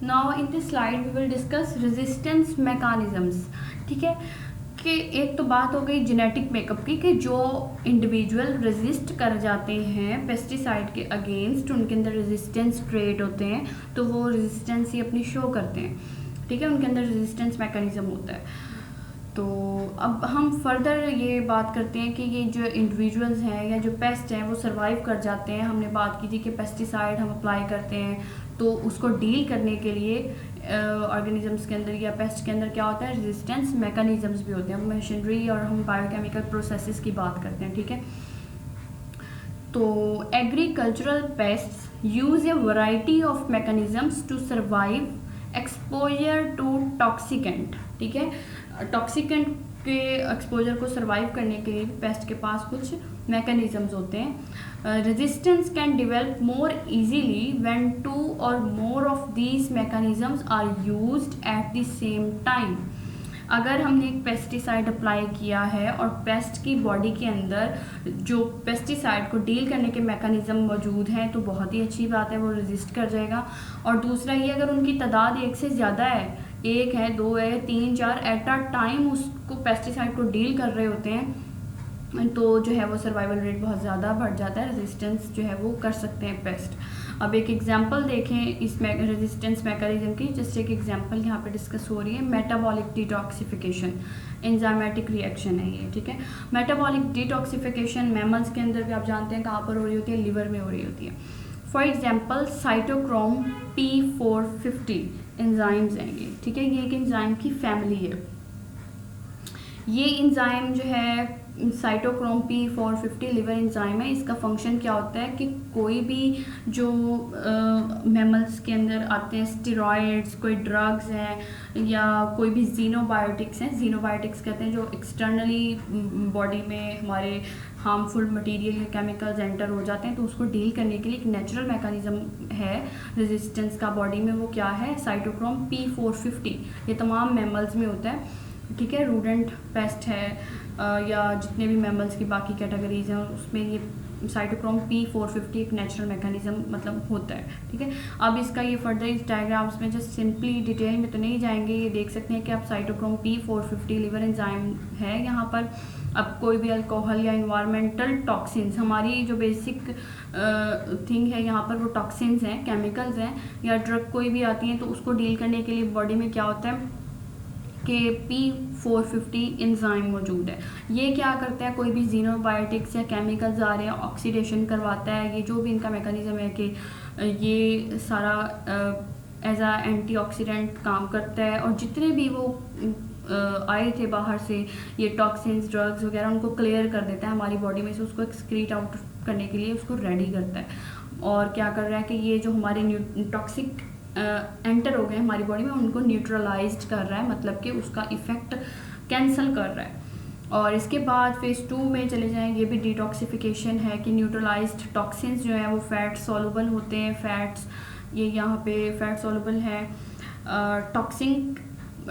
Now in this slide we will discuss resistance mechanisms. ठीक है, कि एक तो बात हो गई जेनेटिक मेकअप की, कि जो इंडिविजुअल रेजिस्ट कर जाते हैं पेस्टिसाइड के अगेंस्ट, उनके अंदर रेजिस्टेंस क्रिएट होते हैं, तो वो रेजिस्टेंस ही अपनी शो करते हैं। ठीक है, उनके अंदर रेजिस्टेंस मैकेनिज्म होता है। तो अब हम फर्दर ये बात करते हैं कि ये जो इंडिविजुअल्स हैं या जो पेस्ट हैं वो सर्वाइव कर जाते हैं। हमने बात की थी कि पेस्टिसाइड हम अप्लाई करते हैं तो उसको डील करने के लिए ऑर्गेनिजम्स के अंदर या पेस्ट के अंदर क्या होता है, रेजिस्टेंस मैकेनिज्म्स भी होते हैं। हम मशीनरी और हम बायोकेमिकल प्रोसेसेस की बात करते हैं। ठीक है, तो agricultural pests use a variety of mechanisms to survive exposure to toxicant. ठीक है, टॉक्सिकेंट के एक्सपोजर को सर्वाइव करने के लिए पेस्ट के पास कुछ मैकेनिज्म्स होते हैं। Resistance can develop more easily when 2 और more of these mechanisms are used at the same time. अगर हमने एक पेस्टिसाइड अप्लाई किया है और पेस्ट की बॉडी के अंदर जो पेस्टिसाइड को डील करने के मैकेनिज्म मौजूद हैं तो बहुत ही अच्छी बात है, वो रेजिस्ट कर जाएगा। और दूसरा ये, अगर उनकी तादाद एक से ज़्यादा है, 1 है, 2 है, 3, 4 एट अ टाइम उसको पेस्टिसाइड को डील कर रहे होते हैं, तो जो है वो सर्वाइवल रेट बहुत ज़्यादा बढ़ जाता है, रेजिस्टेंस जो है वो कर सकते हैं पेस्ट। अब एक एग्जांपल देखें इस रेजिस्टेंस मैकेनिज्म की। जस्ट एक एग्जांपल यहाँ पे डिस्कस हो रही है, मेटाबॉलिक डिटॉक्सिफिकेशन, एंजाइमेटिक रिएक्शन है ये। ठीक है, मेटाबॉलिक डिटॉक्सिफिकेशन मैमल्स के अंदर भी आप जानते हैं कहाँ पर हो रही होती है, लिवर में हो रही होती है। For example cytochrome P450 enzymes हैं ये। ठीक है, ये एक एंजाइम की फैमिली है। ये एंजाइम जो है साइटोक्रोम P450 लिवर एंजाइम है। इसका फंक्शन क्या होता है कि कोई भी जो मैमल्स के अंदर आते हैं स्टेरॉइड्स, कोई ड्रग्स हैं या कोई भी जीनोबायोटिक्स हैं, जीनोबायोटिक्स कहते हैं जो एक्सटर्नली बॉडी में हमारे हार्मफुल मटेरियल या केमिकल्स एंटर हो जाते हैं, तो उसको डील करने के लिए एक नेचुरल मैकेनिज्म है रेजिस्टेंस का बॉडी में। वो क्या है, साइटोक्रोम P450। ये तमाम मैमल्स में होता है। ठीक है, रूडेंट पेस्ट है या जितने भी मैमल्स की बाकी कैटेगरीज हैं उसमें ये साइटोक्रोम P450 एक नेचुरल मैकेनिज्म मतलब होता है। ठीक है, अब इसका ये फर्दर इस डायग्राम्स में जस्ट सिंपली डिटेल में तो नहीं जाएंगे, ये देख सकते हैं कि आप साइटोक्रोम P450 लिवर एंजाइम है यहाँ पर। अब कोई भी अल्कोहल या इन्वायरमेंटल टॉक्सिन्स, हमारी जो बेसिक थिंग है यहाँ पर वो टॉक्सिन्स हैं, केमिकल्स हैं या ड्रग कोई भी आती हैं, तो उसको डील करने के लिए बॉडी में क्या होता है कि P450 एंजाइम मौजूद है। ये क्या करता है, कोई भी जीनोबायोटिक्स या केमिकल्स आ रहे हैं ऑक्सीडेशन करवाता है। ये जो भी इनका मैकेनिज्म है कि ये सारा एज आ एंटीऑक्सीडेंट काम करता है, और जितने भी वो आए थे बाहर से ये टॉक्सिन्स, ड्रग्स वगैरह, उनको क्लियर कर देता है हमारी बॉडी में से, उसको एक्सक्रीट आउट करने के लिए उसको रेडी करता है। और क्या कर रहा है कि ये जो हमारे टॉक्सिक एंटर हो गए हमारी बॉडी में, उनको न्यूट्रलाइज्ड कर रहा है, मतलब कि उसका इफेक्ट कैंसिल कर रहा है। और इसके बाद फेज़ 2 में चले जाएं, ये भी डिटॉक्सिफिकेशन है कि न्यूट्रलाइज्ड टॉक्सिन्स जो है वो फैट सॉल्युबल होते हैं। फैट्स ये यहाँ पे फैट सॉल्युबल है।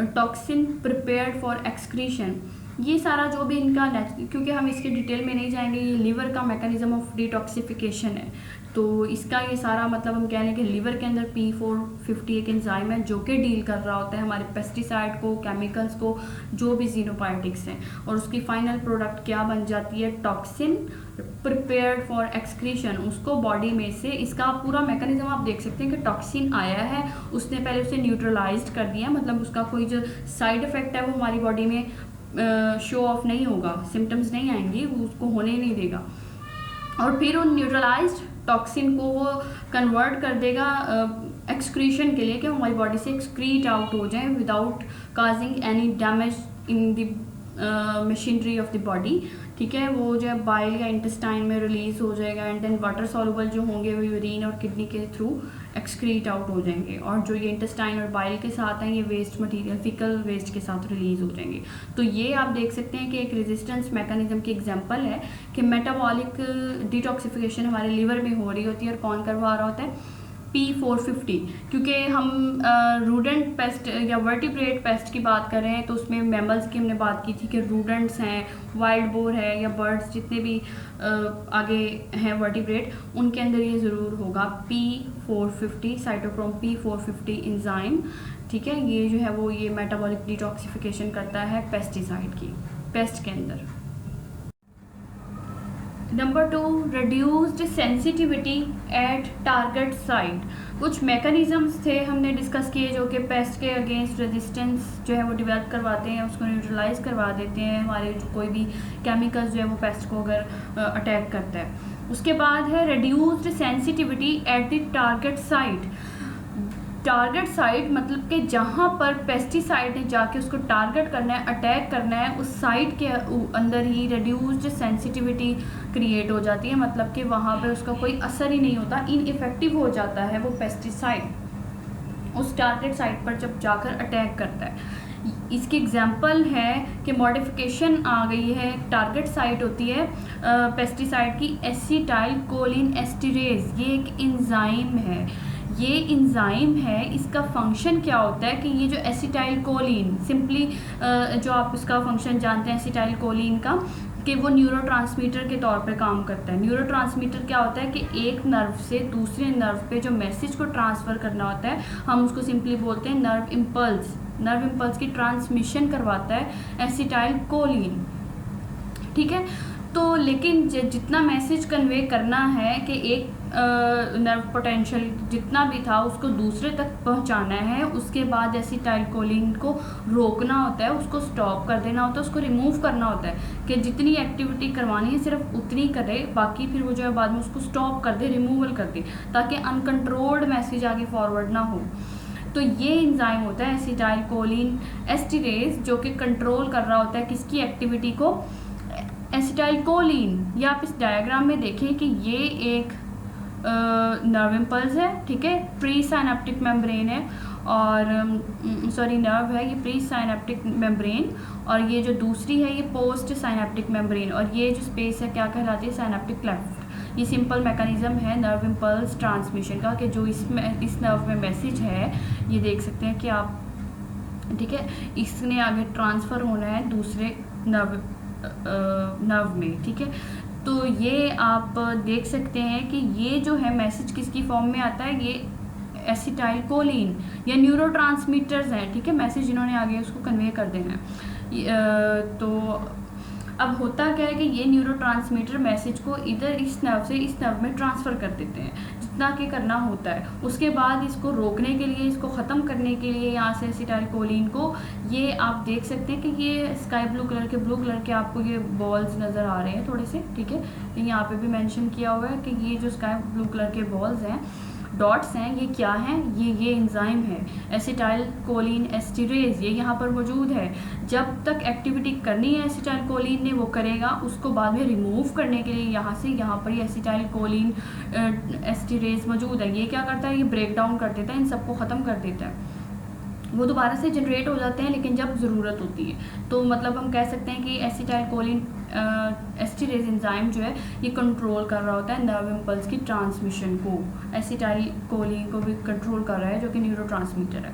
टॉक्सिन प्रिपेयर्ड फॉर एक्सक्रीशन, ये सारा जो भी इनका क्योंकि हम इसके डिटेल में नहीं जाएंगे, ये लीवर का मैकेनिज्म ऑफ डिटॉक्सिफिकेशन है, तो इसका ये सारा मतलब हम कह लें कि लीवर के अंदर P450 एक एंजाइम है जो कि डील कर रहा होता है हमारे पेस्टिसाइड को, केमिकल्स को, जो भी जीनोबायोटिक्स हैं, और उसकी फाइनल प्रोडक्ट क्या बन जाती है, टॉक्सिन प्रिपेयर्ड फॉर एक्सक्रीशन। उसको बॉडी में से, इसका पूरा मैकेनिज्म आप देख सकते हैं कि टॉक्सिन आया है, उसने पहले उसे न्यूट्रलाइज्ड कर दिया, मतलब उसका कोई जो साइड इफेक्ट है वो हमारी बॉडी में शो ऑफ नहीं होगा, सिम्टम्स नहीं आएंगी, वो उसको होने नहीं देगा, और फिर उन न्यूट्रलाइज्ड टॉक्सिन को वो कन्वर्ट कर देगा एक्सक्रीशन के लिए, कि हमारी बॉडी से एक्सक्रीट आउट हो जाए without causing any damage in the machinery of the body. ठीक है, वो जो है बाइल या इंटेस्टाइन में रिलीज हो जाएगा, एंड देन वाटर सॉल्युबल जो होंगे वो यूरिन और किडनी के थ्रू एक्सक्रीट आउट हो जाएंगे, और जो ये इंटेस्टाइन और बाइल के साथ हैं ये वेस्ट मटेरियल, फिकल वेस्ट के साथ रिलीज हो जाएंगे। तो ये आप देख सकते हैं कि एक रेजिस्टेंस मैकेनिज्म की एग्जांपल है कि मेटाबॉलिक डिटॉक्सिफिकेशन हमारे लीवर में हो रही होती है, और कौन करवा रहा होता है, P450, क्योंकि हम रूडेंट पेस्ट या वर्टिब्रेट पेस्ट की बात कर रहे हैं तो उसमें मैमल्स की हमने बात की थी कि रूडेंट्स हैं, वाइल्ड बोर है या बर्ड्स जितने भी आगे हैं वर्टिब्रेट, उनके अंदर ये ज़रूर होगा P450, साइटोक्रोम P450 इंजाइम। ठीक है, ये जो है वो ये मेटाबॉलिक डिटॉक्सिफिकेशन करता है पेस्टिसाइड की, पेस्ट के अंदर। Number 2, reduced sensitivity at target site. कुछ मैकेनिज़म्स थे हमने डिस्कस किए जो कि पेस्ट के अगेंस्ट रेजिस्टेंस जो है वो डेवलप करवाते हैं, उसको न्यूट्रलाइज करवा देते हैं, हमारे कोई भी केमिकल्स जो है वो पेस्ट को अगर अटैक करता है। उसके बाद है reduced sensitivity at the target site. Target site मतलब कि जहाँ पर पेस्टिसाइड ने जाके उसको टारगेट करना है, अटैक करना है, उस साइट के अंदर ही रिड्यूस्ड सेंसिटिविटी क्रिएट हो जाती है, मतलब कि वहाँ पे उसका कोई असर ही नहीं होता, इनइफेक्टिव हो जाता है वो पेस्टिसाइड उस टारगेट साइट पर जब जाकर अटैक करता है। इसकी एग्जांपल है कि मॉडिफिकेशन आ गई है, टारगेट साइट होती है पेस्टिसाइड की एसिटाइल कोलिन एस्टिरेज, ये एक एंजाइम है। ये एंजाइम है, इसका फंक्शन क्या होता है कि ये जो एसिटाइल कोलिन, सिंपली जो आप इसका फंक्शन जानते हैं एसिटाइल कोलिन का, कि वो न्यूरोट्रांसमीटर के तौर पे काम करता है। न्यूरोट्रांसमीटर क्या होता है कि एक नर्व से दूसरे नर्व पे जो मैसेज को ट्रांसफ़र करना होता है, हम उसको सिंपली बोलते हैं नर्व इम्पल्स। नर्व इम्पल्स की ट्रांसमिशन करवाता है एसिटाइल कोलिन। ठीक है, तो लेकिन जितना मैसेज कन्वे करना है कि एक नर्व पोटेंशियल जितना भी था उसको दूसरे तक पहुंचाना है, उसके बाद एसिटाइल कोलिन को रोकना होता है, उसको स्टॉप कर देना होता है, उसको रिमूव करना होता है कि जितनी एक्टिविटी करवानी है सिर्फ उतनी करे, बाकी फिर वो जो है बाद में उसको स्टॉप कर दे, रिमूवल कर दे, ताकि अनकंट्रोल्ड मैसेज आगे फॉरवर्ड ना हो। तो ये एंजाइम होता है एसिटाइल कोलिन एस्टिरेज, जो कि कंट्रोल कर रहा होता है किसकी एक्टिविटी को, एसिटाइल कोलिन। या आप इस डायग्राम में देखें कि ये एक नर्व इम्पल्स है, ठीक है, प्री साइनेप्टिक मेम्ब्रेन है, और नर्व है, ये प्री साइनेप्टिक मेम्ब्रेन, और ये जो दूसरी है ये पोस्ट साइनेप्टिक मेम्ब्रेन, और ये जो स्पेस है क्या कहलाती है, साइनेप्टिक क्लेफ्ट। ये सिंपल मैकेनिज्म है नर्व इम्पल्स ट्रांसमिशन का, कि जो इस नर्व में मैसेज है, ये देख सकते हैं कि आप, ठीक है, इसने आगे ट्रांसफ़र होना है दूसरे नर्व में। ठीक है, तो ये आप देख सकते हैं कि ये जो है मैसेज किसकी फॉर्म में आता है, ये एसिटाइल कोलिन या न्यूरोट्रांसमीटर्स हैं। ठीक है, मैसेज इन्होंने आगे उसको कन्वे कर देना है। तो अब होता क्या है कि ये न्यूरोट्रांसमीटर मैसेज को इधर इस नर्व से इस नर्व में ट्रांसफ़र कर देते हैं, जितना कि करना होता है। उसके बाद इसको रोकने के लिए, इसको ख़त्म करने के लिए यहाँ से एसिटाइल कोलिन को, ये आप देख सकते हैं कि ये स्काई ब्लू कलर के आपको ये बॉल्स नज़र आ रहे हैं थोड़े से। ठीक है, यहाँ पे भी मेंशन किया हुआ है कि ये जो स्काई ब्लू कलर के बॉल्स हैं, डॉट्स हैं, ये क्या हैं, ये एंजाइम है एसिटाइल कोलिन एस्टिरेज, ये यहाँ पर मौजूद है। जब तक एक्टिविटी करनी है एसिटाइल कोलिन ने वो करेगा, उसको बाद में रिमूव करने के लिए यहाँ से यहाँ पर ये एसिटाइल कोलिन एस्टिरेज मौजूद है। ये क्या करता है, ये ब्रेक डाउन कर देता है, इन सबको ख़त्म कर देता है। वो दोबारा से जनरेट हो जाते हैं लेकिन जब ज़रूरत होती है। तो मतलब हम कह सकते हैं कि एसिटाइल कोलिन एस्टिरेज एंजाइम जो है ये कंट्रोल कर रहा होता है नर्व इम्पल्स की ट्रांसमिशन को, एसिटाइल कोलिन को भी कंट्रोल कर रहा है जो कि न्यूरोट्रांसमीटर है।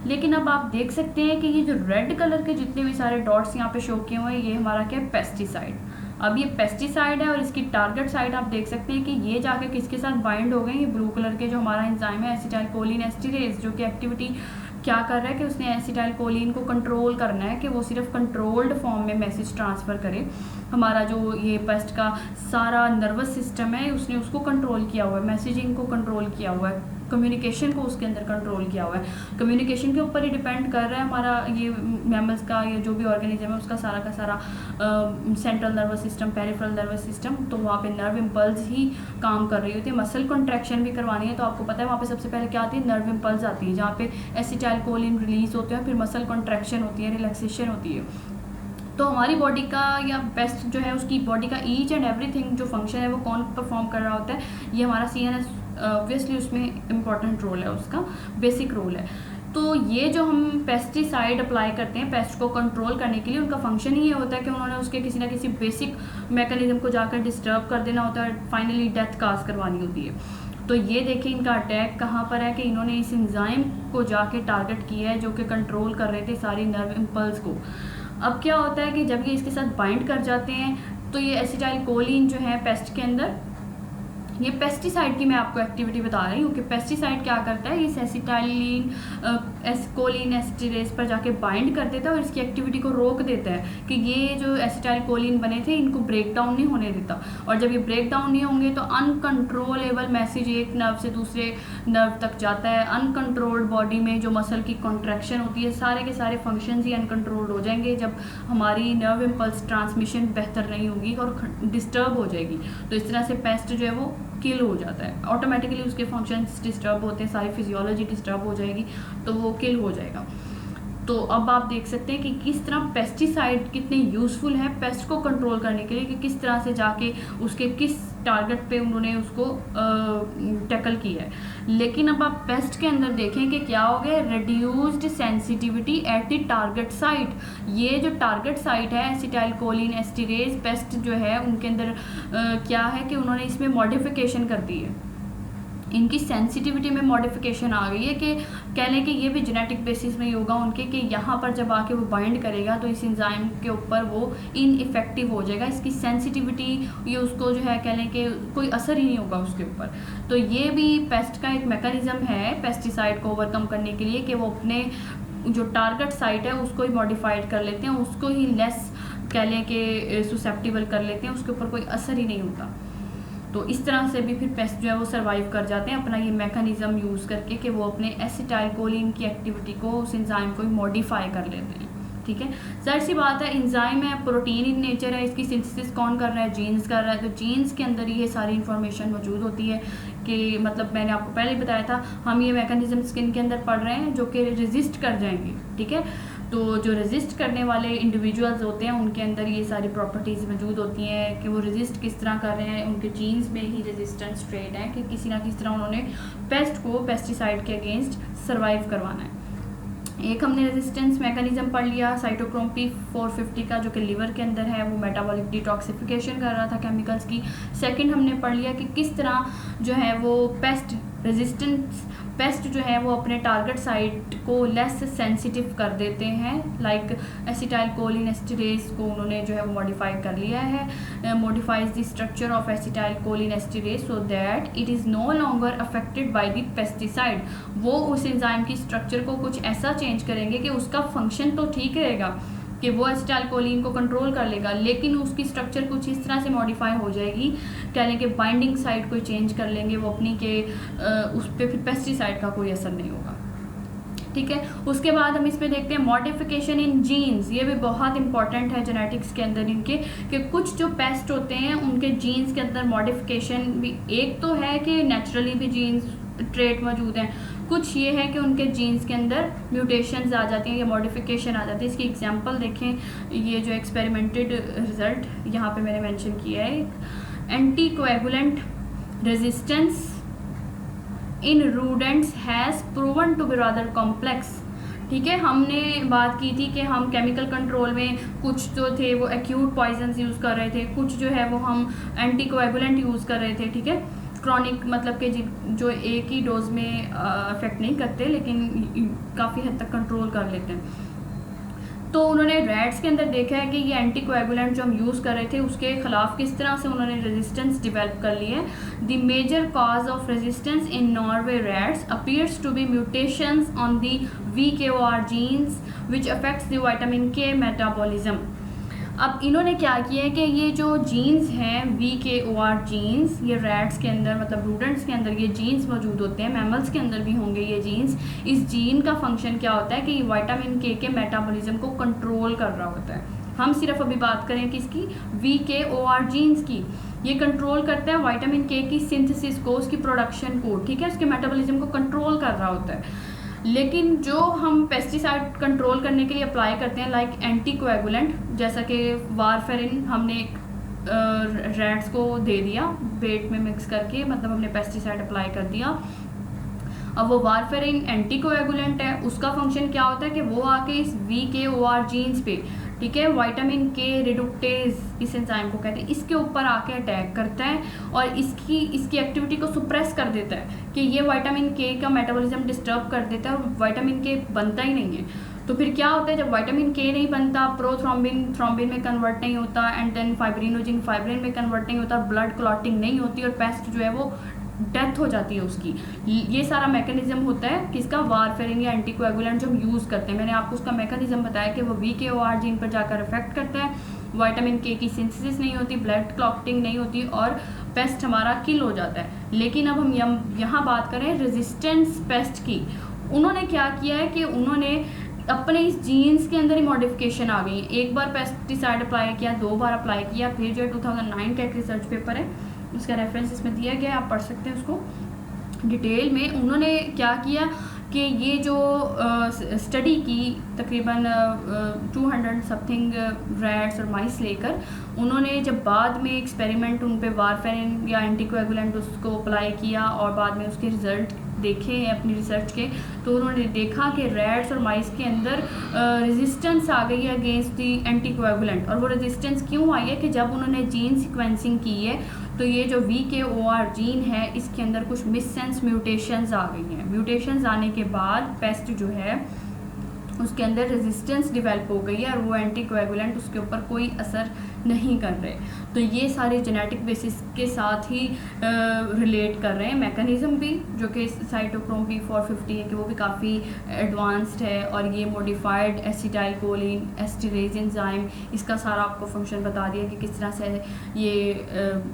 लेकिन अब आप देख सकते हैं कि ये जो रेड कलर के जितने भी सारे डॉट्स यहाँ पे शो किए हुए हैं, ये हमारा क्या है, पेस्टिसाइड। अब ये पेस्टिसाइड है और इसकी टारगेट साइट आप देख सकते हैं कि ये जाके किसके साथ बाइंड हो गए, ये ब्लू कलर के जो हमारा एंजाइम है एसिटाइल कोलिन एस्टिरेज, जो कि एक्टिविटी क्या कर रहा है कि उसने एसिटाइल कोलिन को कंट्रोल करना है कि वो सिर्फ कंट्रोल्ड फॉर्म में मैसेज ट्रांसफ़र करे। हमारा जो ये पेस्ट का सारा नर्वस सिस्टम है उसने उसको कंट्रोल किया हुआ है, मैसेजिंग को कंट्रोल किया हुआ है, कम्युनिकेशन को उसके अंदर कंट्रोल किया हुआ है। कम्युनिकेशन के ऊपर ही डिपेंड कर रहा है हमारा ये मैमल्स का, ये जो भी ऑर्गेनिज्म है उसका सारा का सारा central nervous system, peripheral nervous system. तो वहाँ पे नर्व इम्पल्स ही काम कर रही होती है। मसल कॉन्ट्रैक्शन भी करवानी है तो आपको पता है वहाँ पे सबसे पहले क्या आती है, नर्व इम्पल्स आती है, जहाँ पे एसिटाइल कोलिन रिलीज होते हैं, फिर मसल कॉन्ट्रैक्शन होती है, रिलैक्सेशन होती है। तो हमारी बॉडी का या पेस्ट जो है उसकी बॉडी का ईच एंड एवरीथिंग जो फंक्शन है वो कौन परफॉर्म कर रहा होता है, ये हमारा CNS ऑब्वियसली उसमें इम्पॉर्टेंट रोल है, उसका बेसिक रोल है। तो ये जो हम पेस्टिसाइड अप्लाई करते हैं पेस्ट को कंट्रोल करने के लिए, उनका फंक्शन ही ये होता है कि उन्होंने उसके किसी ना किसी बेसिक मैकेनिज्म को जाकर डिस्टर्ब कर देना होता है, फाइनली डेथ काज करवानी होती है। तो ये देखिए इनका अटैक कहाँ पर है कि इन्होंने इस एंजाइम को जाके टारगेट किया है जो कि कंट्रोल कर रहे थे सारी नर्व इम्पल्स को। अब क्या होता है कि जब ये इसके साथ बाइंड कर जाते हैं तो ये एसिटाइल कोलिन जो है पेस्ट के अंदर, ये पेस्टिसाइड की मैं आपको एक्टिविटी बता रही हूँ कि पेस्टिसाइड क्या करता है, इस एसिटाइलिन कोलिन एस्टिरेज पर जाके बाइंड कर देता है और इसकी एक्टिविटी को रोक देता है कि ये जो एसिटाइल कोलिन बने थे इनको ब्रेक डाउन नहीं होने देता। और जब ये ब्रेक डाउन नहीं होंगे तो अनकंट्रोलेबल मैसेज एक नर्व से दूसरे नर्व तक जाता है। अनकंट्रोल्ड बॉडी में जो मसल की कॉन्ट्रैक्शन होती है, सारे के सारे फंक्शंस ही अनकंट्रोल्ड हो जाएंगे जब हमारी नर्व इम्पल्स ट्रांसमिशन बेहतर नहीं होगी और डिस्टर्ब हो जाएगी। तो इस तरह से पेस्ट जो है वो किल हो जाता है, ऑटोमेटिकली उसके फंक्शंस डिस्टर्ब होते हैं, सारी फिजियोलॉजी डिस्टर्ब हो जाएगी तो वो किल हो जाएगा। तो अब आप देख सकते हैं कि किस तरह पेस्टिसाइड कितने यूज़फुल है पेस्ट को कंट्रोल करने के लिए, कि किस तरह से जाके उसके किस टारगेट पे उन्होंने उसको टैकल किया है। लेकिन अब आप पेस्ट के अंदर देखें कि क्या हो गया, reduced sensitivity at the target site. ये जो टारगेट साइट है एसिटाइल कोलिन एस्टिरेज पेस्ट जो है उनके अंदर क्या है कि उन्होंने इसमें मॉडिफिकेशन कर दी है, इनकी सेंसिटिविटी में मॉडिफिकेशन आ गई है कि कह लें कि ये भी जेनेटिक बेसिस में ही होगा उनके, कि यहाँ पर जब आके वो बाइंड करेगा तो इस एंजाइम के ऊपर वो इनइफेक्टिव हो जाएगा, इसकी सेंसिटिविटी ये उसको जो है कह लें कि कोई असर ही नहीं होगा उसके ऊपर। तो ये भी पेस्ट का एक मैकेनिज्म है पेस्टिसाइड को ओवरकम करने के लिए कि वो अपने जो टारगेट साइट है उसको ही मॉडिफाइड कर लेते हैं, उसको ही लेस कह लें कि सुसेप्टिबल कर लेते हैं, उसके ऊपर कोई असर ही नहीं होता। तो इस तरह से भी फिर पेस्ट जो है वो सर्वाइव कर जाते हैं अपना ये मैकेनिज्म यूज़ करके कि वो अपने एसिटाइल कोलिन की एक्टिविटी को उस एंजाइम को मॉडिफाई कर लेते हैं। ठीक है, जाहिर सी बात है एंजाइम है, प्रोटीन इन नेचर है, इसकी सिंथेसिस कौन कर रहा है, जीन्स कर रहा है। तो जीन्स के अंदर ये सारी इन्फॉर्मेशन मौजूद होती है कि मतलब मैंने आपको पहले ही बताया था हम ये मैकेनिज्म स्किन के अंदर पढ़ रहे हैं जो कि रेजिस्ट कर जाएंगे। ठीक है, तो जो रेजिस्ट करने वाले इंडिविजुअल्स होते हैं उनके अंदर ये सारी प्रॉपर्टीज़ मौजूद होती हैं कि वो रेजिस्ट किस तरह कर रहे हैं, उनके जीन्स में ही रेजिस्टेंस ट्रेट है कि किसी ना किसी तरह उन्होंने पेस्ट को पेस्टिसाइड के अगेंस्ट सर्वाइव करवाना है। एक हमने रेजिस्टेंस मैकेनिज्म पढ़ लिया साइटोक्रोम P450 का जो कि लिवर के अंदर है, वो मेटाबॉलिक डिटॉक्सिफिकेशन कर रहा था केमिकल्स की। सेकंड हमने पढ़ लिया कि किस तरह जो है वो पेस्ट जो है वो अपने टारगेट साइट को लेस सेंसिटिव कर देते हैं, लाइक एसिटाइल कोलिन एस्टिरेज को उन्होंने जो है वो मॉडिफाई कर लिया है, modifies the structure of acetylcholinesterase so that it is no longer affected by the pesticide. वो उस एंजाइम की स्ट्रक्चर को कुछ ऐसा चेंज करेंगे कि उसका फंक्शन तो ठीक रहेगा कि वो एसिटाइल कोलिन को कंट्रोल कर लेगा, लेकिन उसकी स्ट्रक्चर कुछ इस तरह से मॉडिफाई हो जाएगी, कह लें कि बाइंडिंग साइट को चेंज कर लेंगे वो अपनी के उस पर फिर पेस्टिसाइड का कोई असर नहीं होगा। ठीक है, उसके बाद हम इस पे देखते हैं मॉडिफिकेशन इन जीन्स। ये भी बहुत इंपॉर्टेंट है जेनेटिक्स के अंदर इनके, कि कुछ जो पेस्ट होते हैं उनके जीन्स के अंदर मॉडिफिकेशन भी, एक तो है कि नेचुरली भी जीन्स ट्रेट मौजूद हैं, कुछ ये है कि उनके जीन्स के अंदर म्यूटेशंस आ जाती हैं या मॉडिफिकेशन आ जाती है। इसकी एग्जांपल देखें, ये जो एक्सपेरिमेंटेड रिजल्ट यहाँ पे मैंने मेंशन किया है, anticoagulant resistance in rodents has proven to be rather complex. ठीक है, हमने बात की थी कि हम केमिकल कंट्रोल में कुछ जो थे वो एक्यूट पॉइजन्स यूज़ कर रहे थे, कुछ जो है वो हम एंटीकोएगुलेंट यूज़ कर रहे थे। ठीक है, क्रॉनिक मतलब कि जो एक ही डोज में अफेक्ट नहीं करते लेकिन काफ़ी हद तक कंट्रोल कर लेते हैं। तो उन्होंने रैट्स के अंदर देखा है कि ये एंटीकोएगुलेंट जो हम यूज़ कर रहे थे उसके खिलाफ किस तरह से उन्होंने रेजिस्टेंस डेवलप कर ली है। The major cause of resistance in Norway rats appears to be mutations on the VKOR genes which affects the vitamin K metabolism. अब इन्होंने क्या किया है कि ये जो जीन्स हैं VKOR जीन्स, ये रैट्स के अंदर मतलब रूडेंट्स के अंदर ये जीन्स मौजूद होते हैं, मैमल्स के अंदर भी होंगे ये जीन्स। इस जीन का फंक्शन क्या होता है कि विटामिन K के मेटाबॉलिज्म को कंट्रोल कर रहा होता है। हम सिर्फ अभी बात करें कि इसकी VKOR जीन्स की, ये कंट्रोल करता है विटामिन K की सिंथेसिस को, उसकी प्रोडक्शन को। ठीक है, उसके मेटाबॉलिज्म को कंट्रोल कर रहा होता है। लेकिन जो हम पेस्टिसाइड कंट्रोल करने के लिए अप्लाई करते हैं लाइक एंटीकोएगुलेंट, जैसा कि वारफेरिन हमने रैट्स को दे दिया पेट में मिक्स करके, मतलब हमने पेस्टिसाइड अप्लाई कर दिया। अब वो वारफेरिन एंटीकोएगुलेंट है, उसका फंक्शन क्या होता है कि वो आके इस VKOR जीन्स पे ठीक है, विटामिन के रिडुक्टेज इस एंजाइम को कहते हैं, इसके ऊपर आके अटैक करता है और इसकी एक्टिविटी को सुप्रेस कर देता है कि ये विटामिन के का मेटाबॉलिज्म डिस्टर्ब कर देता है और विटामिन के बनता ही नहीं है। तो फिर क्या होता है, जब विटामिन के नहीं बनता, प्रोथ्रोम्बिन थ्रोम्बिन में कन्वर्ट नहीं होता, एंड देन फाइब्रिनोजिन फाइब्रिन में कन्वर्ट नहीं होता, ब्लड क्लॉटिंग नहीं होती और पेस्ट जो है वो डेथ हो जाती है उसकी। ये सारा मैकेनिज्म होता है किसका, वारफेरिन या एंटीकोएगुलेंट जो हम यूज़ करते हैं। मैंने आपको उसका मैकेनिज्म बताया कि वो VKOR जीन पर जाकर इफेक्ट करता है, विटामिन के की सिंथेसिस नहीं होती, ब्लड क्लॉटिंग नहीं होती और पेस्ट हमारा किल हो जाता है। लेकिन अब हम यहाँ बात करें रेजिस्टेंस पेस्ट की। उन्होंने क्या किया है कि उन्होंने अपने इस जीन्स के अंदर ही मॉडिफिकेशन आ गई है। एक बार पेस्टिसाइड अप्लाई किया, 2 बार अप्लाई किया, फिर जो 2009 का एक रिसर्च पेपर है उसका रेफरेंस इसमें दिया गया है, आप पढ़ सकते हैं उसको डिटेल में। उन्होंने क्या किया कि ये जो स्टडी की तकरीबन 200 समथिंग रैट्स और माइस लेकर, उन्होंने जब बाद में एक्सपेरिमेंट उन पे वारफेरिन या एंटीकोएगुलेंट उसको अप्लाई किया और बाद में उसके रिजल्ट देखे हैं अपनी रिसर्च के, तो उन्होंने देखा कि रैट्स और माइस के अंदर रेजिस्टेंस आ गई है अगेंस्ट दी एंटीकोएगुलेंट। और वो रेजिस्टेंस क्यों आई है कि जब उन्होंने जीन सीक्वेंसिंग की है तो ये जो VKOR जीन है इसके अंदर कुछ मिससेंस म्यूटेशंस आ गई हैं। म्यूटेशंस आने के बाद पेस्ट जो है उसके अंदर रेजिस्टेंस डेवलप हो गई है और वो एंटीकोएगुलेंट उसके ऊपर कोई असर नहीं कर रहे। तो ये सारे जेनेटिक बेसिस के साथ ही रिलेट कर रहे हैं। मैकेनिज्म भी जो कि साइटोक्रोम P450 है कि वो भी काफ़ी एडवांस्ड है और ये मॉडिफाइड एसिटाइलकोलिन एस्टिरेज एंजाइम, इसका सारा आपको फंक्शन बता दिया कि किस तरह से ये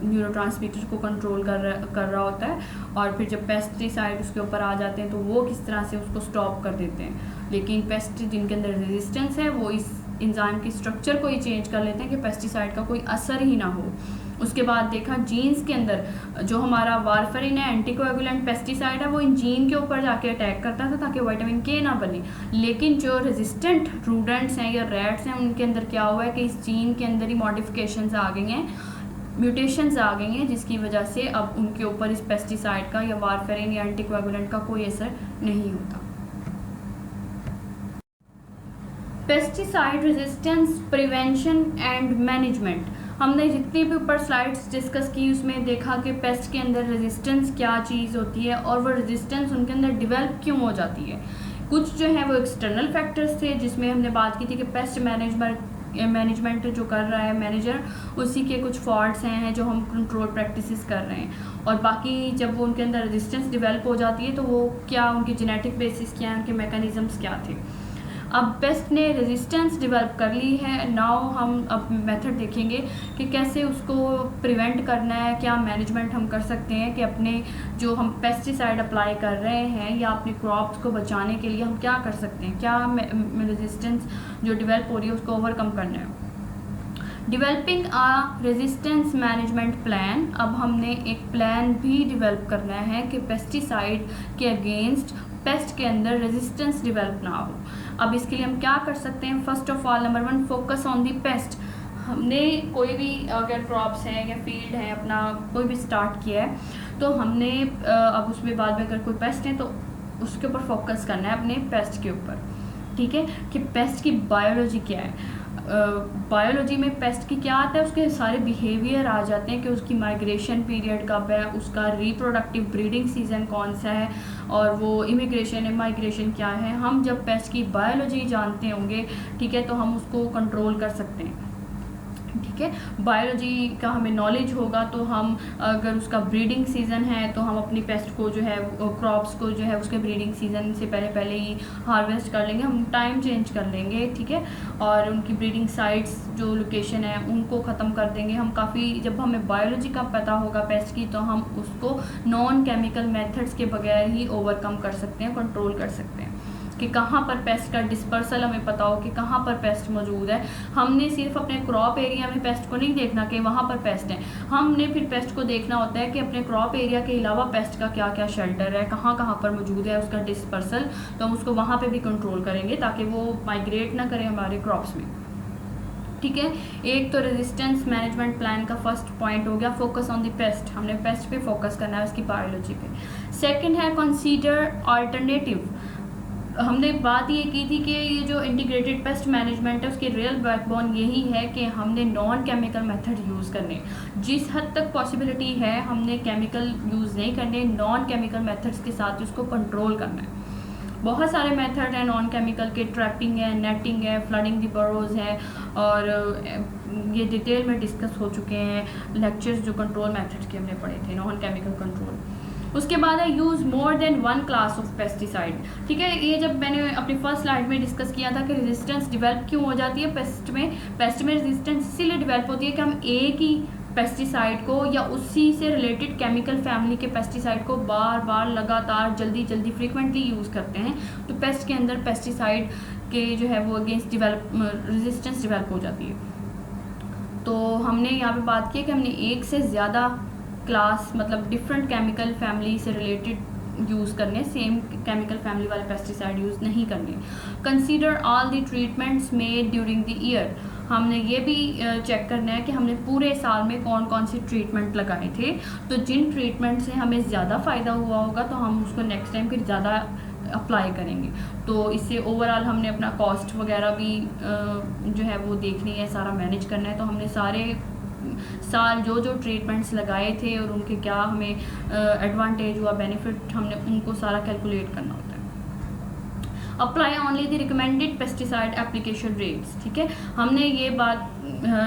न्यूरोट्रांसमीटर को कंट्रोल कर रहा होता है। और फिर जब पेस्टिसाइड उसके ऊपर आ जाते हैं तो वो किस तरह से उसको स्टॉप कर देते हैं। लेकिन पेस्ट जिनके अंदर रेजिस्टेंस है वो इस एंजाइम की स्ट्रक्चर को ही चेंज कर लेते हैं कि पेस्टिसाइड का कोई असर ही ना हो। उसके बाद देखा जीन्स के अंदर जो हमारा वारफेरिन है एंटीकोएगुलेंट पेस्टिसाइड है वो इन जीन के ऊपर जाके अटैक करता था ताकि विटामिन के ना बने। लेकिन जो रेजिस्टेंट रूडेंट्स हैं या रैट्स हैं उनके अंदर क्या हुआ है कि इस जीन के अंदर ही मॉडिफिकेशंस आ गई हैं, म्यूटेशंस आ गई हैं, जिसकी वजह से अब उनके ऊपर इस पेस्टिसाइड का या वारफेरिन या एंटीकोएगुलेंट का कोई असर नहीं होता। Pesticide resistance prevention and management, हमने जितनी भी ऊपर स्लाइड्स डिस्कस की उसमें देखा कि पेस्ट के अंदर रेजिस्टेंस क्या चीज़ होती है और वो रेजिस्टेंस उनके अंदर डेवलप क्यों हो जाती है। कुछ जो है वो एक्सटर्नल फैक्टर्स थे जिसमें हमने बात की थी कि पेस्ट मैनेजमेंट जो कर रहा है मैनेजर, उसी के कुछ फॉल्ट्स हैं जो हम कंट्रोल प्रैक्टिसेस कर रहे हैं। और बाकी जब वो उनके अंदर रेजिस्टेंस डेवलप हो जाती है तो वो क्या उनकी जेनेटिक बेसिस क्या है, उनके मैकेनिज्म्स क्या थे। अब पेस्ट ने रेजिस्टेंस डेवलप कर ली है, नाउ हम अब मेथड देखेंगे कि कैसे उसको प्रिवेंट करना है, क्या मैनेजमेंट हम कर सकते हैं कि अपने जो हम पेस्टिसाइड अप्लाई कर रहे हैं या अपने क्रॉप्स को बचाने के लिए हम क्या कर सकते हैं, क्या रेजिस्टेंस जो डेवलप हो रही है उसको ओवरकम करना है। डिवेलपिंग आ रेजिस्टेंस मैनेजमेंट प्लान, अब हमने एक प्लान भी डेवलप करना है कि पेस्टिसाइड के अगेंस्ट पेस्ट के अंदर रेजिस्टेंस डेवलप ना हो। अब इसके लिए हम क्या कर सकते हैं, first of all number 1 focus on the paste. हमने कोई भी अगर क्रॉप्स हैं या फील्ड है अपना कोई भी स्टार्ट किया है तो हमने अब उसमें बाद में अगर कोई पेस्ट है तो उसके ऊपर फोकस करना है अपने पेस्ट के ऊपर, ठीक है, कि पेस्ट की बायोलॉजी क्या है। बायोलॉजी में पेस्ट की क्या आता है, उसके सारे बिहेवियर आ जाते हैं कि उसकी माइग्रेशन पीरियड कब है, उसका रिप्रोडक्टिव ब्रीडिंग सीजन कौन सा है और वो इमिग्रेशन है माइग्रेशन क्या है। हम जब पेस्ट की बायोलॉजी जानते होंगे, ठीक है, तो हम उसको कंट्रोल कर सकते हैं, ठीक है। बायोलॉजी का हमें नॉलेज होगा तो हम अगर उसका ब्रीडिंग सीज़न है तो हम अपनी पेस्ट को जो है क्रॉप्स को जो है उसके ब्रीडिंग सीज़न से पहले ही हार्वेस्ट कर लेंगे, हम टाइम चेंज कर लेंगे, ठीक है, और उनकी ब्रीडिंग साइट्स जो लोकेशन है उनको ख़त्म कर देंगे। हम काफ़ी जब हमें बायोलॉजी का पता होगा पेस्ट की तो हम उसको नॉन केमिकल मेथड्स के बगैर ही ओवरकम कर सकते हैं, कंट्रोल कर सकते हैं कि कहाँ पर पेस्ट का डिस्पर्सल हमें पता हो कि कहाँ पर पेस्ट मौजूद है। हमने सिर्फ अपने क्रॉप एरिया में पेस्ट को नहीं देखना कि वहाँ पर पेस्ट है, हमने फिर पेस्ट को देखना होता है कि अपने क्रॉप एरिया के अलावा पेस्ट का क्या क्या शेल्टर है, कहाँ कहाँ पर मौजूद है उसका डिस्पर्सल, तो हम उसको वहाँ पर भी कंट्रोल करेंगे ताकि वो माइग्रेट ना करें हमारे क्रॉप्स में, ठीक है। एक तो रेजिस्टेंस मैनेजमेंट प्लान का फर्स्ट पॉइंट हो गया फोकस ऑन द पेस्ट, हमने पेस्ट पे फोकस करना है उसकी बायोलॉजी पे। सेकंड है कंसीडर अल्टरनेटिव, हमने बात ये की थी कि ये जो इंटीग्रेटेड पेस्ट मैनेजमेंट है उसकी रियल बैकबोन यही है कि हमने नॉन केमिकल मेथड यूज़ करने, जिस हद तक पॉसिबिलिटी है हमने केमिकल यूज़ नहीं करने, नॉन केमिकल मेथड्स के साथ उसको कंट्रोल करना है। बहुत सारे मेथड हैं नॉन केमिकल के, ट्रैपिंग है, नेटिंग है, फ्लडिंग दी बरोज है, और ये डिटेल में डिस्कस हो चुके हैं लेक्चर्स जो कंट्रोल मेथड्स के हमने पढ़े थे, नॉन केमिकल कंट्रोल। उसके बाद है use more than one class of pesticide. ठीक है, ये जब मैंने अपनी फर्स्ट स्लाइड में डिस्कस किया था कि रेजिस्टेंस डेवलप क्यों हो जाती है पेस्ट में रेजिस्टेंस इसीलिए डेवलप होती है कि हम एक ही पेस्टिसाइड को या उसी से रिलेटेड केमिकल फैमिली के पेस्टिसाइड को बार बार लगातार जल्दी फ्रीक्वेंटली यूज़ करते हैं, तो पेस्ट के अंदर पेस्टिसाइड के जो है वो अगेंस्ट रेजिस्टेंस डेवलप हो जाती है। तो हमने यहाँ पे बात की कि हमने एक से ज़्यादा क्लास मतलब डिफरेंट केमिकल फैमिली से रिलेटेड यूज़ करने, सेम केमिकल फैमिली वाले पेस्टिसाइड यूज़ नहीं करने। Consider all the treatments made during the year, हमने ये भी चेक करना है कि हमने पूरे साल में कौन कौन से ट्रीटमेंट लगाए थे, तो जिन ट्रीटमेंट से हमें ज़्यादा फ़ायदा हुआ होगा तो हम उसको नेक्स्ट टाइम फिर ज़्यादा अप्लाई करेंगे। तो इससे ओवरऑल हमने अपना कॉस्ट वगैरह भी जो है वो देखनी है, सारा मैनेज करना है। तो हमने सारे साल जो ट्रीटमेंट्स लगाए थे और उनके क्या हमें एडवांटेज हुआ, बेनिफिट, हमने उनको सारा कैलकुलेट करना होता है। Apply only the recommended pesticide application rates. ठीक है, हमने ये बात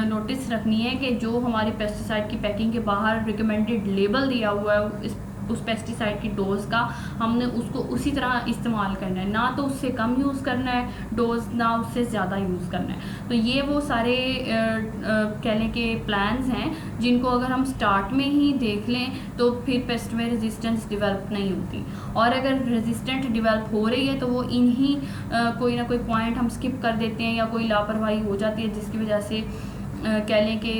नोटिस रखनी है कि जो हमारी पेस्टिसाइड की पैकिंग के बाहर रिकमेंडेड लेबल दिया हुआ है उस पेस्टिसाइड की डोज का, हमने उसको उसी तरह इस्तेमाल करना है, ना तो उससे कम यूज़ करना है डोज, ना उससे ज़्यादा यूज़ करना है। तो ये वो सारे कहने के प्लान्स हैं जिनको अगर हम स्टार्ट में ही देख लें तो फिर पेस्ट में रेजिस्टेंस डेवलप नहीं होती, और अगर रेजिस्टेंट डेवलप हो रही है तो वो इन्हीं कोई ना कोई पॉइंट हम स्किप कर देते हैं या कोई लापरवाही हो जाती है, जिसकी वजह से कह लें कि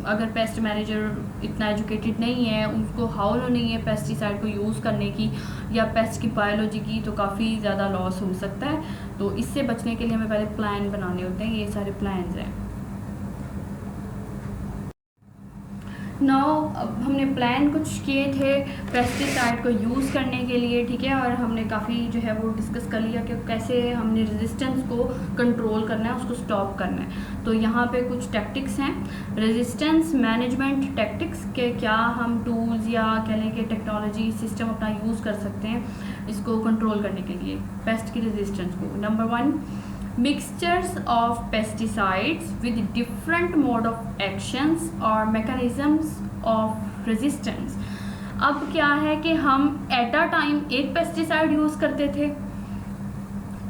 अगर पेस्ट मैनेजर इतना एजुकेटेड नहीं है, उसको हाउल नहीं है पेस्टिसाइड को यूज़ करने की या पेस्ट की बायोलॉजी की, तो काफ़ी ज़्यादा लॉस हो सकता है। तो इससे बचने के लिए हमें पहले प्लान बनाने होते हैं, ये सारे प्लान्स हैं। नाउ अब हमने प्लान कुछ किए थे पेस्टिसाइड को यूज़ करने के लिए, ठीक है, और हमने काफ़ी जो है वो डिस्कस कर लिया कि कैसे हमने रेजिस्टेंस को कंट्रोल करना है, उसको स्टॉप करना है। तो यहाँ पे कुछ टैक्टिक्स हैं रेजिस्टेंस मैनेजमेंट टैक्टिक्स के, क्या हम टूल्स या कह लें कि टेक्नोलॉजी सिस्टम अपना यूज़ कर सकते हैं इसको कंट्रोल करने के लिए पेस्ट की रेजिस्टेंस को। Number 1, mixtures of pesticides with different mode of actions or mechanisms of resistance। अब क्या है कि हम एट अ टाइम एक पेस्टिसाइड यूज़ करते थे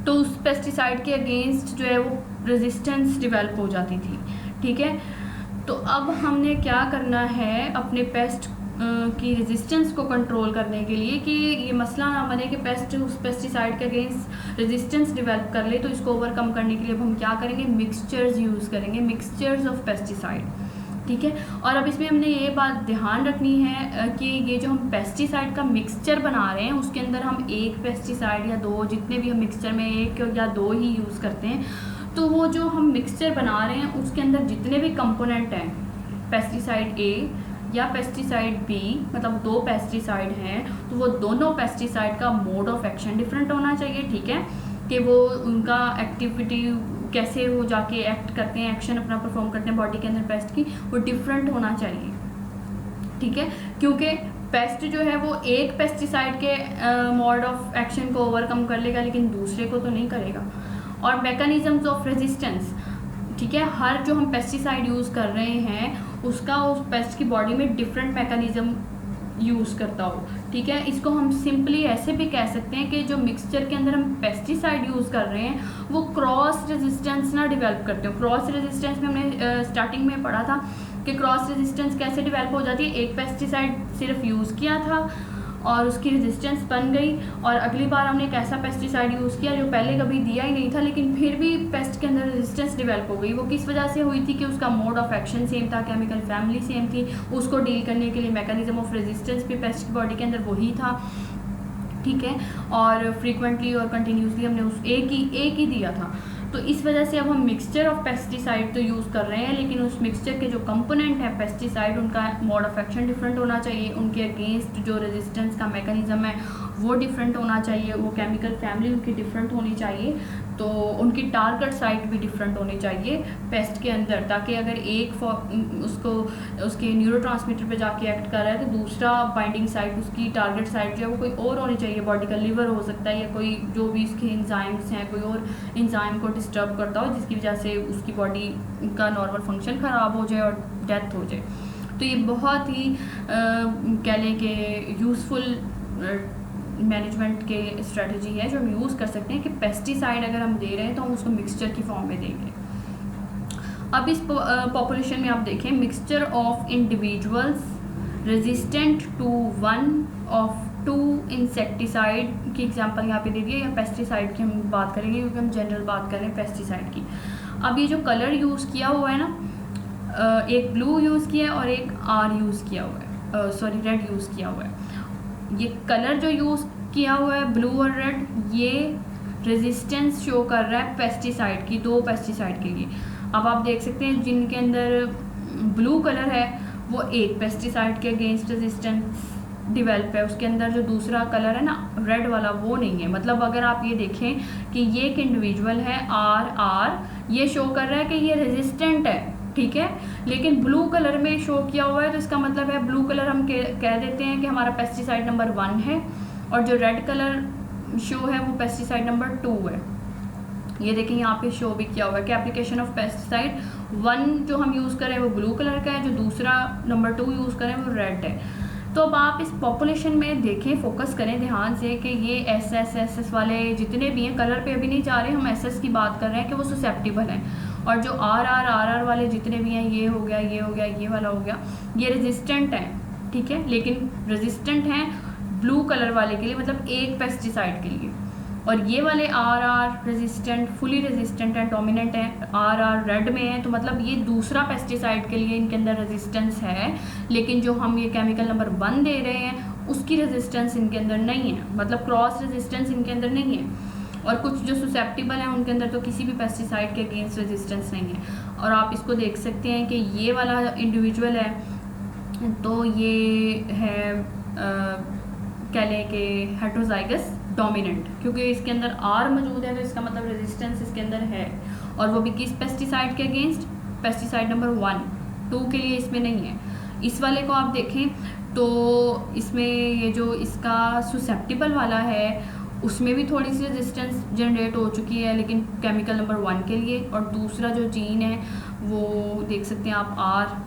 तो उस पेस्टिसाइड के अगेंस्ट जो है वो रेजिस्टेंस डेवलप हो जाती थी। ठीक है, तो अब हमने क्या करना है अपने पेस्ट की रेजिस्टेंस को कंट्रोल करने के लिए कि ये मसला ना बने कि पेस्ट उस पेस्टिसाइड के अगेंस्ट रेजिस्टेंस डेवलप कर ले, तो इसको ओवरकम करने के लिए अब हम क्या करेंगे, मिक्सचर्स यूज़ करेंगे, मिक्सचर्स ऑफ पेस्टिसाइड। ठीक है, और अब इसमें हमने ये बात ध्यान रखनी है कि ये जो हम पेस्टिसाइड का मिक्सचर बना रहे हैं उसके अंदर हम एक पेस्टिसाइड या दो, जितने भी हम मिक्सचर में एक या दो ही यूज़ करते हैं, तो वो जो हम मिक्सचर बना रहे हैं उसके अंदर जितने भी कंपोनेंट हैं, पेस्टिसाइड ए या पेस्टिसाइड बी, मतलब दो पेस्टिसाइड हैं, तो वो दोनों पेस्टिसाइड का मोड ऑफ एक्शन डिफरेंट होना चाहिए। ठीक है, कि वो उनका एक्टिविटी कैसे वो जाके एक्ट करते हैं, एक्शन अपना परफॉर्म करते हैं बॉडी के अंदर पेस्ट की, वो डिफरेंट होना चाहिए। ठीक है, क्योंकि पेस्ट जो है वो एक पेस्टिसाइड के मोड ऑफ एक्शन को ओवरकम कर लेगा लेकिन दूसरे को तो नहीं करेगा। और मैकेनिज्म्स ऑफ रेजिस्टेंस, ठीक है, हर जो हम पेस्टिसाइड यूज़ कर रहे हैं उसका उस पेस्ट की बॉडी में डिफरेंट मैकेनिज्म यूज़ करता हो। ठीक है, इसको हम सिंपली ऐसे भी कह सकते हैं कि जो मिक्सचर के अंदर हम पेस्टिसाइड यूज़ कर रहे हैं वो क्रॉस रेजिस्टेंस ना डेवलप करते हो। क्रॉस रेजिस्टेंस में हमने स्टार्टिंग में पढ़ा था कि क्रॉस रेजिस्टेंस कैसे डेवलप हो जाती है, एक पेस्टिसाइड सिर्फ यूज़ किया था और उसकी रेजिस्टेंस बन गई, और अगली बार हमने एक ऐसा पेस्टिसाइड यूज़ किया जो पहले कभी दिया ही नहीं था लेकिन फिर भी पेस्ट के अंदर रेजिस्टेंस डेवलप हो गई। वो किस वजह से हुई थी कि उसका मोड ऑफ एक्शन सेम था, केमिकल फैमिली सेम थी, उसको डील करने के लिए मैकेनिज्म ऑफ रेजिस्टेंस भी पेस्ट की बॉडी के अंदर वही था। ठीक है, और फ्रीक्वेंटली और कंटिन्यूसली हमने उस एक ही दिया था। तो इस वजह से अब हम मिक्सचर ऑफ पेस्टिसाइड तो यूज़ कर रहे हैं, लेकिन उस मिक्सचर के जो कंपोनेंट है पेस्टिसाइड, उनका मोड ऑफ एक्शन डिफरेंट होना चाहिए, उनके अगेंस्ट जो रेजिस्टेंस का मैकेनिज्म है वो डिफरेंट होना चाहिए, वो केमिकल फैमिली उनकी डिफरेंट होनी चाहिए, तो उनकी टारगेट साइट भी डिफरेंट होनी चाहिए पेस्ट के अंदर, ताकि अगर एक उसको उसके न्यूरोट्रांसमीटर पे जाके एक्ट कर रहा है तो दूसरा बाइंडिंग साइट, उसकी टारगेट साइट जो है वो कोई और होनी चाहिए, बॉडी का लिवर हो सकता है या कोई जो भी इसके एंजाइम्स हैं कोई और एंजाइम को डिस्टर्ब करता हो जिसकी वजह से उसकी बॉडी का नॉर्मल फंक्शन ख़राब हो जाए और डेथ हो जाए। तो ये बहुत ही कह लें कि यूज़फुल मैनेजमेंट के स्ट्रेटजी है जो हम यूज़ कर सकते हैं कि पेस्टिसाइड अगर हम दे रहे हैं तो हम उसको मिक्सचर की फॉर्म में देंगे। अब इस पॉपुलेशन में आप देखें, mixture of individuals resistant to one of two insecticide की एग्जांपल यहाँ पे दे दिए, या पेस्टिसाइड की हम बात करेंगे क्योंकि हम जनरल बात कर रहे हैं पेस्टिसाइड की। अब ये जो कलर यूज़ किया हुआ है ना, एक ब्लू यूज़ किया है और एक आर यूज़ किया हुआ है, सॉरी रेड यूज़ किया हुआ है। ये कलर जो यूज़ किया हुआ है ब्लू और रेड, ये रेजिस्टेंस शो कर रहा है पेस्टिसाइड की, दो पेस्टिसाइड के लिए। अब आप देख सकते हैं जिनके अंदर ब्लू कलर है वो एक पेस्टिसाइड के अगेंस्ट रेजिस्टेंस डिवेल्प है, उसके अंदर जो दूसरा कलर है ना रेड वाला वो नहीं है। मतलब अगर आप ये देखें कि ये एक इंडिविजुअल है आर, ये शो कर रहा है कि ये रेजिस्टेंट है, ठीक है, लेकिन ब्लू कलर में शो किया हुआ है, तो इसका मतलब है ब्लू कलर हम कह देते हैं कि हमारा पेस्टिसाइड नंबर 1 है, और जो रेड कलर शो है वो पेस्टिसाइड नंबर 2 है। ये देखिए यहाँ पे शो भी किया हुआ है कि एप्लीकेशन ऑफ पेस्टिसाइड 1 जो हम यूज़ करें वो ब्लू कलर का है, जो दूसरा नंबर 2 यूज़ करें वो रेड है। तो अब आप इस पॉपुलेशन में देखें, फोकस करें ध्यान से कि ये एस वाले जितने भी हैं, कलर पे अभी नहीं जा रहे, हम एस की बात कर रहे हैं कि वो ससेप्टिबल हैं, और जो आर वाले जितने भी हैं, ये हो गया, ये हो गया, ये वाला हो गया, ये रेजिस्टेंट हैं, ठीक है, लेकिन रेजिस्टेंट हैं ब्लू कलर वाले के लिए, मतलब एक पेस्टिसाइड के लिए, और ये वाले आर रेजिस्टेंट, फुली रेजिस्टेंट है, डोमिनेंट है, आर रेड में है, तो मतलब ये दूसरा पेस्टिसाइड के लिए इनके अंदर रेजिस्टेंस है, लेकिन जो हम ये केमिकल नंबर 1 दे रहे हैं उसकी रेजिस्टेंस इनके अंदर नहीं है, मतलब क्रॉस रेजिस्टेंस इनके अंदर नहीं है। और कुछ जो ससेप्टिबल हैं उनके अंदर तो किसी भी पेस्टिसाइड के अगेंस्ट रेजिस्टेंस नहीं है। और आप इसको देख सकते हैं कि ये वाला इंडिविजुअल है तो ये है कह लें कि हेट्रोजाइगस डोमिनेंट, क्योंकि इसके अंदर आर मौजूद है तो इसका मतलब रेजिस्टेंस इसके अंदर है, और वो भी किस पेस्टिसाइड के अगेंस्ट, पेस्टिसाइड नंबर 1, 2 के लिए इसमें नहीं है। इस वाले को आप देखें तो इसमें ये जो इसका ससेप्टिबल वाला है उसमें भी थोड़ी सी रेजिस्टेंस जनरेट हो चुकी है, लेकिन केमिकल नंबर 1 के लिए, और दूसरा जो जीन है वो देख सकते हैं आप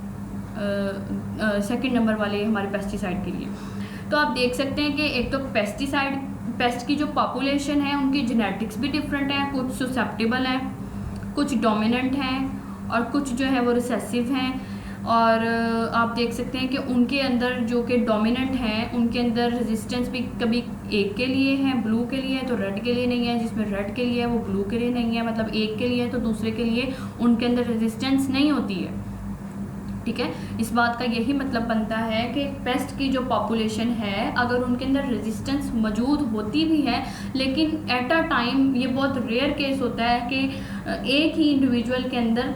सेकंड नंबर वाले हमारे पेस्टिसाइड के लिए। तो आप देख सकते हैं कि एक तो पेस्ट की जो पॉपुलेशन है उनकी जेनेटिक्स भी डिफरेंट है, कुछ ससेप्टिबल हैं, कुछ डोमिनेंट हैं, और कुछ जो है वो रिसेसिव हैं। और आप देख सकते हैं कि उनके अंदर जो कि डोमिनेंट हैं उनके अंदर रेजिस्टेंस भी कभी एक के लिए है, ब्लू के लिए है तो रेड के लिए नहीं है, जिसमें रेड के लिए है वो ब्लू के लिए नहीं है, मतलब एक के लिए है तो दूसरे के लिए उनके अंदर रेजिस्टेंस नहीं होती है, ठीक है। इस बात का यही मतलब बनता है कि पेस्ट की जो पॉपुलेशन है अगर उनके अंदर रेजिस्टेंस मौजूद होती भी है, लेकिन एट अ टाइम, ये बहुत रेयर केस होता है कि एक ही इंडिविजुअल के अंदर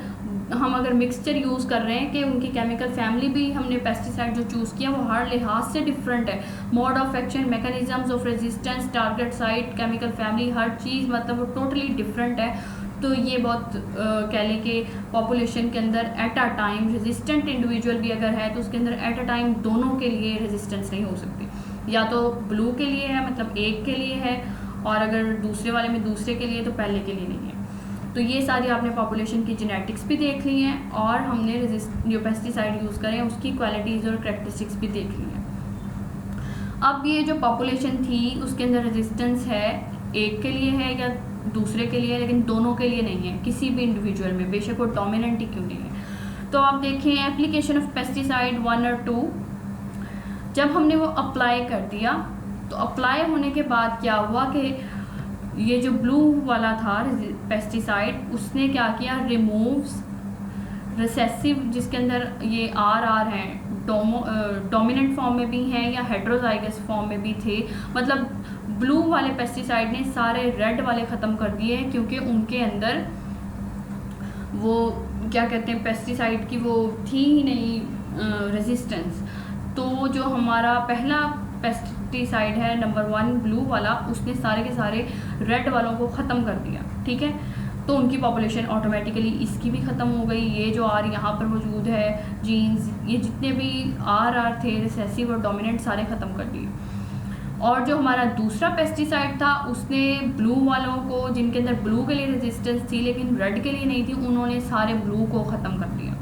हम अगर मिक्सचर यूज़ कर रहे हैं कि उनकी केमिकल फैमिली भी हमने पेस्टिसाइड जो चूज़ किया वो हर लिहाज से डिफरेंट है, mode of action, mechanisms of resistance, target site, chemical family, हर चीज़ मतलब वो टोटली डिफरेंट है। तो ये बहुत कह लें कि पॉपुलेशन के अंदर at a time resistant individual भी अगर है तो उसके अंदर एट अ टाइम दोनों के लिए रेजिस्टेंस नहीं हो सकती, या तो ब्लू के लिए है मतलब एक के लिए है, और अगर दूसरे वाले में दूसरे के लिए तो पहले के लिए नहीं है। तो ये सारी आपने पॉपुलेशन की जेनेटिक्स भी देख ली हैं, और हमने जो पेस्टिसाइड यूज़ करें उसकी क्वालिटीज़ और करैक्टरिस्टिक्स भी देख ली हैं। अब ये जो पॉपुलेशन थी उसके अंदर रेजिस्टेंस है, एक के लिए है या दूसरे के लिए, लेकिन दोनों के लिए नहीं है किसी भी इंडिविजुअल में, बेशक वो डोमिनेंट ही क्यों नहीं है। तो आप देखें एप्लीकेशन ऑफ पेस्टिसाइड 1 और 2, जब हमने वो अप्लाई कर दिया तो अप्लाई होने के बाद क्या हुआ कि ये जो ब्लू वाला था पेस्टिसाइड उसने क्या किया, रिमूव्स रिसेसिव जिसके अंदर ये आर हैं, डोमिनेंट फॉर्म में भी हैं या हेट्रोजाइगस फॉर्म में भी थे, मतलब ब्लू वाले पेस्टिसाइड ने सारे रेड वाले ख़त्म कर दिए क्योंकि उनके अंदर वो क्या कहते हैं पेस्टिसाइड की वो थी ही नहीं रेजिस्टेंस। तो जो हमारा पहला पेस्टिसाइड है नंबर 1 ब्लू वाला, उसने सारे के सारे रेड वालों को ख़त्म कर दिया, ठीक है। तो उनकी पॉपुलेशन ऑटोमेटिकली इसकी भी ख़त्म हो गई। ये जो आर यहाँ पर मौजूद है जीन्स, ये जितने भी आर थे रिसेसिव और डोमिनेंट सारे ख़त्म कर दिए। और जो हमारा दूसरा पेस्टिसाइड था उसने ब्लू वालों को, जिनके अंदर ब्लू के लिए रेजिस्टेंस थी लेकिन रेड के लिए नहीं थी, उन्होंने सारे ब्लू को ख़त्म कर दिया।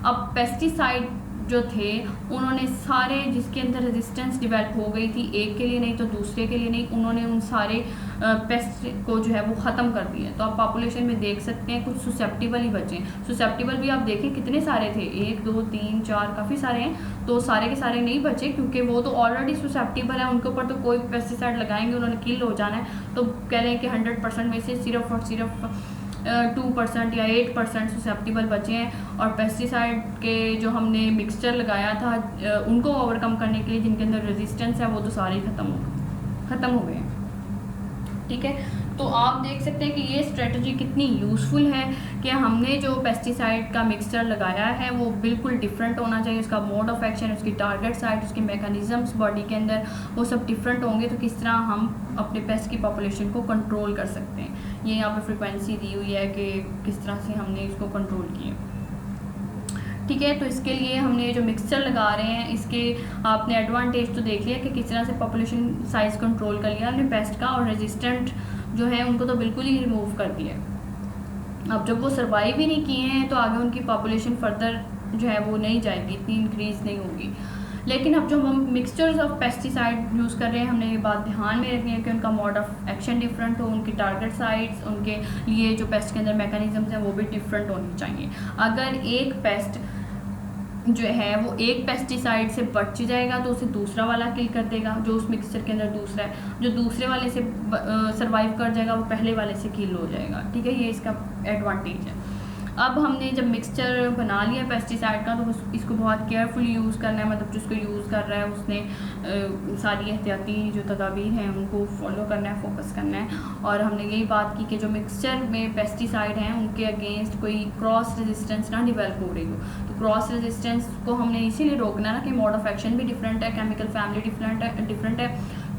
अब पेस्टिसाइड जो थे उन्होंने सारे जिसके अंदर रेजिस्टेंस डेवलप हो गई थी, एक के लिए नहीं तो दूसरे के लिए नहीं, उन्होंने उन सारे पेस्ट को जो है वो ख़त्म कर दिया। तो आप पॉपुलेशन में देख सकते हैं कुछ सुसेप्टिबल ही बचे। सुसेप्टिबल भी आप देखें कितने सारे थे, 1 2 3 4 काफ़ी सारे हैं। तो सारे के सारे नहीं बचे क्योंकि वो तो ऑलरेडी सुसेप्टिबल है, उनके ऊपर तो कोई पेस्टिसाइड लगाएंगे उन्होंने किल हो जाना है। तो कह रहे हैं कि 100% में से सिर्फ और सिर्फ 2% या 8% सुसेप्टिबल बचे हैं। और पेस्टिसाइड के जो हमने मिक्सचर लगाया था उनको ओवरकम करने के लिए जिनके अंदर रेजिस्टेंस है वो तो सारे ही ख़त्म हो गए हैं, ठीक है। तो आप देख सकते हैं कि ये स्ट्रेटजी कितनी यूज़फुल है कि हमने जो पेस्टिसाइड का मिक्सचर लगाया है वो बिल्कुल डिफरेंट होना चाहिए। उसका मोड ऑफ एक्शन, उसकी टारगेट साइट, उसके मैकेनिज़म्स बॉडी के अंदर वो सब डिफरेंट होंगे। तो किस तरह हम अपने पेस्ट की पॉपुलेशन को कंट्रोल कर सकते हैं, ये यहाँ पर फ्रिक्वेंसी दी हुई है कि किस तरह से हमने इसको कंट्रोल किया, ठीक है। तो इसके लिए हमने जो मिक्सचर लगा रहे हैं इसके आपने एडवांटेज तो देख लिया कि किस तरह से पॉपुलेशन साइज कंट्रोल कर लिया हमने पेस्ट का, और रेजिस्टेंट जो है उनको तो बिल्कुल ही रिमूव कर दिया। अब जब वो सर्वाइव ही नहीं किए हैं तो आगे उनकी पॉपुलेशन फर्दर जो है वो नहीं जाएगी, इतनी इंक्रीज़ नहीं होगी। लेकिन अब जो हम मिक्सचर्स ऑफ पेस्टिसाइड यूज़ कर रहे हैं हमने ये बात ध्यान में रखनी है कि उनका मोड ऑफ एक्शन डिफरेंट हो, उनकी टारगेट साइट्स, उनके लिए जो पेस्ट के अंदर मैकेनिज्म्स हैं वो भी डिफरेंट होनी चाहिए। अगर एक पेस्ट जो है वो एक पेस्टिसाइड से बच जाएगा तो उसे दूसरा वाला किल कर देगा जो उस मिक्सचर के अंदर दूसरा है, जो दूसरे वाले से सर्वाइव कर जाएगा वो पहले वाले से किल हो जाएगा, ठीक है। ये इसका एडवांटेज है। अब हमने जब मिक्सचर बना लिया पेस्टिसाइड का तो इसको बहुत केयरफुली यूज़ करना है, मतलब जिसको यूज़ कर रहा है उसने सारी एहतियाती जो तदाबीर हैं उनको फॉलो करना है, फोकस करना है। और हमने यही बात की कि जो मिक्सचर में पेस्टिसाइड हैं उनके अगेंस्ट कोई क्रॉस रेजिस्टेंस ना डेवलप हो रही हो। तो क्रॉस रेजिस्टेंस को हमने इसीलिए रोकना ना कि मोड ऑफ एक्शन भी डिफरेंट है, केमिकल फैमिली डिफरेंट है,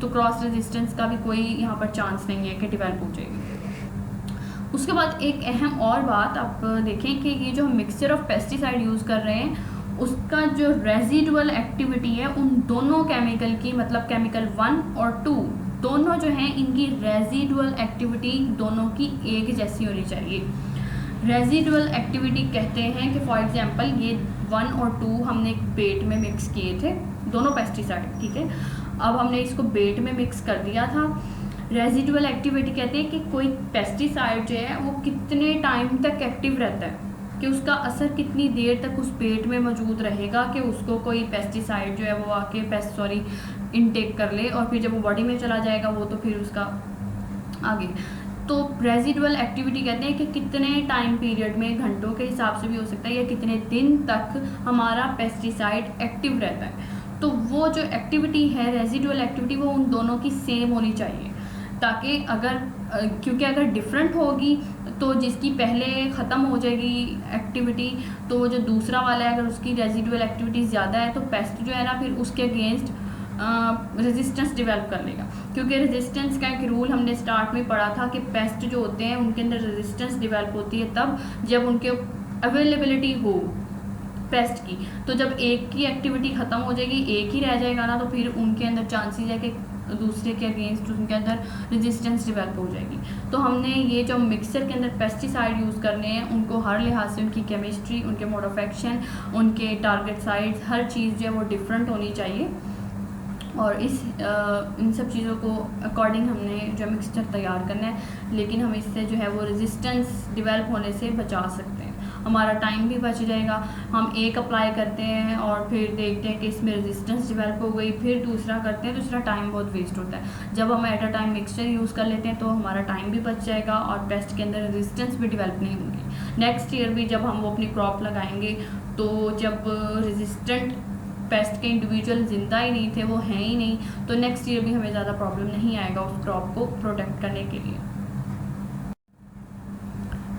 तो क्रॉस रेजिस्टेंस का भी कोई यहाँ पर चांस नहीं है कि डेवलप हो जाएगी। उसके बाद एक अहम और बात आप देखें कि ये जो हम मिक्सचर ऑफ पेस्टिसाइड यूज़ कर रहे हैं उसका जो रेजिडुअल एक्टिविटी है उन दोनों केमिकल की, मतलब केमिकल 1 और 2 दोनों जो हैं इनकी रेजिडुअल एक्टिविटी दोनों की एक जैसी होनी चाहिए। रेजिडुअल एक्टिविटी कहते हैं कि फॉर एग्जांपल ये 1 और 2 हमने एक बेट में मिक्स किए थे, दोनों पेस्टिसाइड, ठीक है। अब हमने इसको बेट में मिक्स कर दिया था। रेजिडुअल एक्टिविटी कहते हैं कि कोई पेस्टिसाइड जो है वो कितने टाइम तक एक्टिव रहता है, कि उसका असर कितनी देर तक उस पेट में मौजूद रहेगा कि उसको कोई पेस्टिसाइड जो है वो आके इनटेक कर ले, और फिर जब वो बॉडी में चला जाएगा वो तो फिर उसका आगे। तो रेजिडुअल एक्टिविटी कहते हैं कि कितने टाइम पीरियड में, घंटों के हिसाब से भी हो सकता है या कितने दिन तक हमारा पेस्टिसाइड एक्टिव रहता है। तो वो जो एक्टिविटी है रेजिडुअल एक्टिविटी वो उन दोनों की सेम होनी चाहिए, ताकि क्योंकि अगर डिफरेंट होगी तो जिसकी पहले ख़त्म हो जाएगी एक्टिविटी तो वो जो दूसरा वाला है अगर उसकी रेजिडुअल एक्टिविटी ज़्यादा है तो पेस्ट जो है ना फिर उसके अगेंस्ट रेजिस्टेंस डेवलप कर लेगा। क्योंकि रेजिस्टेंस का एक रूल हमने स्टार्ट में पढ़ा था कि पेस्ट जो होते हैं उनके अंदर रेजिस्टेंस डेवलप होती है तब जब उनके अवेलेबिलिटी हो पेस्ट की। तो जब एक की एक्टिविटी ख़त्म हो जाएगी, एक ही रह जाएगा ना, तो फिर उनके अंदर चांसेस है कि दूसरे के अगेंस्ट उनके अंदर रेजिस्टेंस डेवलप हो जाएगी। तो हमने ये जो मिक्सचर के अंदर पेस्टिसाइड यूज़ करने हैं उनको हर लिहाज से उनकी केमिस्ट्री, उनके मोड ऑफ एक्शन, उनके टारगेट साइट्स, हर चीज़ जो है वो डिफरेंट होनी चाहिए। और इन सब चीज़ों को अकॉर्डिंग हमने जो मिक्सचर तैयार करना है, लेकिन हम इससे जो है वो रेजिस्टेंस डेवलप होने से बचा सकते हैं। हमारा टाइम भी बच जाएगा। हम एक अप्लाई करते हैं और फिर देखते हैं कि इसमें रेजिस्टेंस डेवलप हो गई, फिर दूसरा करते हैं, दूसरा टाइम बहुत वेस्ट होता है। जब हम at a time mixture use कर लेते हैं तो हमारा टाइम भी बच जाएगा और पेस्ट के अंदर रेजिस्टेंस भी डेवलप नहीं होगी। नेक्स्ट ईयर भी जब हम वो अपनी क्रॉप लगाएंगे तो जब रेजिस्टेंट पेस्ट के इंडिविजुअल ज़िंदा ही नहीं थे, वो हैं ही नहीं, तो नेक्स्ट ईयर भी हमें ज़्यादा प्रॉब्लम नहीं आएगा उस क्रॉप को प्रोटेक्ट करने के लिए।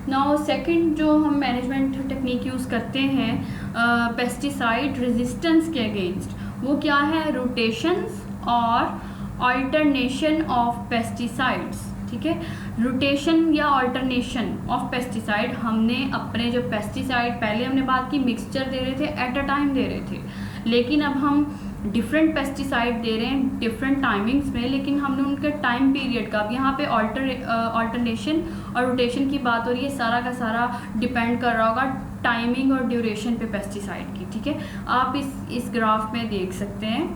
नाउ सेकंड जो हम मैनेजमेंट टेक्निक यूज़ करते हैं पेस्टिसाइड रेजिस्टेंस के अगेंस्ट, वो क्या है? रोटेशंस और अल्टरनेशन ऑफ पेस्टिसाइड्स। ठीक है, रोटेशन या अल्टरनेशन ऑफ पेस्टिसाइड, हमने अपने जो पेस्टिसाइड पहले हमने बात की मिक्सचर दे रहे थे, एट अ टाइम दे रहे थे, लेकिन अब हम डिफरेंट पेस्टिसाइड दे रहे हैं डिफरेंट टाइमिंग्स में, लेकिन हमने उनके टाइम पीरियड का, अब यहाँ पे अल्टरनेशन और रोटेशन की बात हो रही है, सारा का सारा डिपेंड कर रहा होगा टाइमिंग और ड्यूरेशन पे पेस्टिसाइड की। ठीक है, आप इस ग्राफ में देख सकते हैं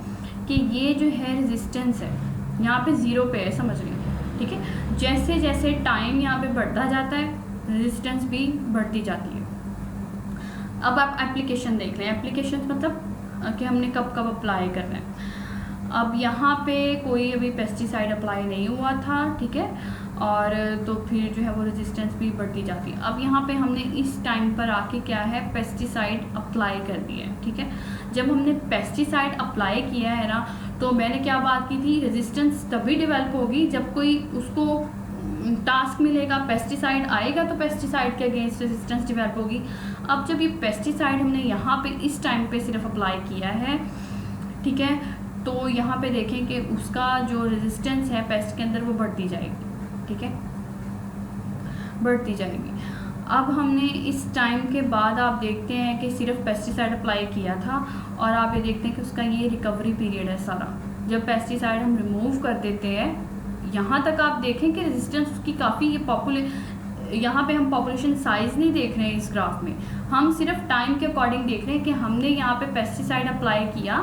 कि ये जो है रेजिस्टेंस है यहाँ पे 0 पे है, समझ रहे हैं? ठीक है, जैसे जैसे टाइम यहाँ पे बढ़ता जाता है रेजिस्टेंस भी बढ़ती जाती है। अब आप एप्लीकेशन देख लें, एप्लीकेशन मतलब कि हमने कब कब अप्लाई करना है। अब यहाँ पे कोई अभी पेस्टिसाइड अप्लाई नहीं हुआ था, ठीक है, और तो फिर जो है वो रेजिस्टेंस भी बढ़ती जाती है। अब यहाँ पे हमने इस टाइम पर आके क्या है, पेस्टिसाइड अप्लाई कर दिया है। ठीक है, जब हमने पेस्टिसाइड अप्लाई किया है ना, तो मैंने क्या बात की थी, रेजिस्टेंस तभी डेवलप होगी जब कोई उसको टास्क मिलेगा, पेस्टिसाइड आएगा तो पेस्टिसाइड के अगेंस्ट रेजिस्टेंस डेवलप होगी। अब जब ये पेस्टिसाइड हमने यहाँ पे इस टाइम पे सिर्फ अप्लाई किया है, ठीक है, तो यहाँ पे देखें कि उसका जो रेजिस्टेंस है पेस्ट के अंदर वो बढ़ती जाएगी। ठीक है, बढ़ती जाएगी। अब हमने इस टाइम के बाद आप देखते हैं कि सिर्फ पेस्टिसाइड अप्लाई किया था, और आप ये देखते हैं कि उसका ये रिकवरी पीरियड है सारा। जब पेस्टिसाइड हम रिमूव कर देते हैं, यहाँ तक आप देखें कि रेजिस्टेंस उसकी काफ़ी, ये यहाँ पे हम पॉपुलेशन साइज नहीं देख रहे हैं इस ग्राफ में, हम सिर्फ टाइम के अकॉर्डिंग देख रहे हैं कि हमने यहाँ पे पेस्टिसाइड अप्लाई किया,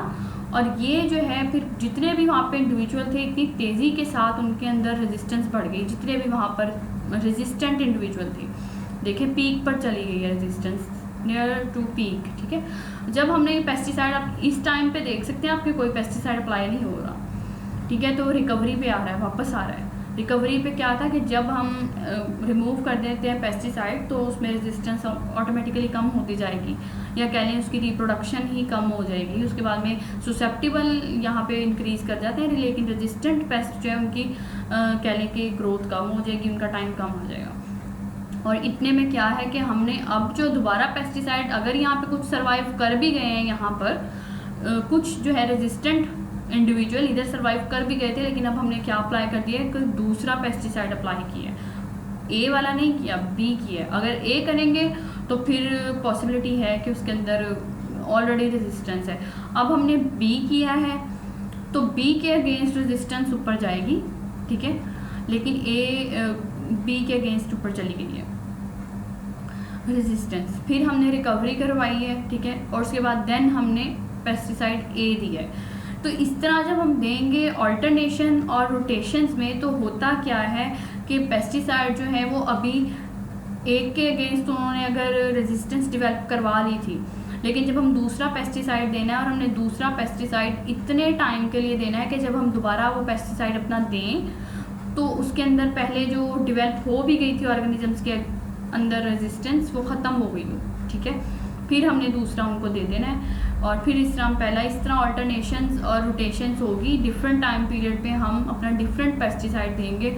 और ये जो है फिर जितने भी वहाँ पे इंडिविजुअल थे, इतनी तेज़ी के साथ उनके अंदर रेजिस्टेंस बढ़ गई, जितने भी वहाँ पर रेजिस्टेंट इंडिविजुअल थे। देखें पीक पर चली गई है रेजिस्टेंस, नियर टू पीक। ठीक है, जब हमने पेस्टिसाइड, आप इस टाइम पे देख सकते हैं आपके कोई पेस्टिसाइड अप्लाई नहीं हो रहा। ठीक है, तो रिकवरी पे आ रहा है, वापस आ रहा है। रिकवरी पे क्या था कि जब हम रिमूव कर देते हैं पेस्टिसाइड, तो उसमें रेजिस्टेंस ऑटोमेटिकली कम होती जाएगी, या कह लें उसकी रिप्रोडक्शन ही कम हो जाएगी। उसके बाद में सुसेप्टिबल यहाँ पे इंक्रीज़ कर जाते हैं, लेकिन रेजिस्टेंट पेस्ट जो है उनकी कह लें कि ग्रोथ कम हो जाएगी, उनका टाइम कम हो जाएगा। और इतने में क्या है कि हमने अब जो दोबारा पेस्टिसाइड, अगर यहाँ पे कुछ सर्वाइव कर भी गए हैं, यहाँ पर कुछ जो है रेजिस्टेंट इंडिविजुअल इधर सर्वाइव कर भी गए थे, लेकिन अब हमने क्या अप्लाई कर दिया है, कोई दूसरा पेस्टिसाइड अप्लाई किया है। ए वाला नहीं किया, बी किया। अगर ए करेंगे तो फिर पॉसिबिलिटी है कि उसके अंदर ऑलरेडी रेजिस्टेंस है। अब हमने बी किया है, तो बी के अगेंस्ट रेजिस्टेंस ऊपर जाएगी, ठीक है, लेकिन ए बी के अगेंस्ट ऊपर चली गई है रेजिस्टेंस। फिर हमने रिकवरी करवाई है, ठीक है, और उसके बाद देन हमने पेस्टिसाइड ए दिया है। तो इस तरह जब हम देंगे ऑल्टरनेशन और रोटेशंस में, तो होता क्या है कि पेस्टिसाइड जो है वो अभी एक के अगेंस्ट उन्होंने अगर रेजिस्टेंस डेवलप करवा ली थी, लेकिन जब हम दूसरा पेस्टिसाइड देना है, और हमने दूसरा पेस्टिसाइड इतने टाइम के लिए देना है कि जब हम दोबारा वो पेस्टिसाइड अपना दें तो उसके अंदर पहले जो डेवलप हो भी गई थी ऑर्गेनिजम्स के अंदर रेजिस्टेंस, वो ख़त्म हो गई हो। ठीक है, फिर हमने दूसरा उनको दे देना है, और फिर इस तरह पहला, इस तरह ऑल्टरनेशंस और रोटेशंस होगी। डिफरेंट टाइम पीरियड पे हम अपना डिफरेंट पेस्टिसाइड देंगे,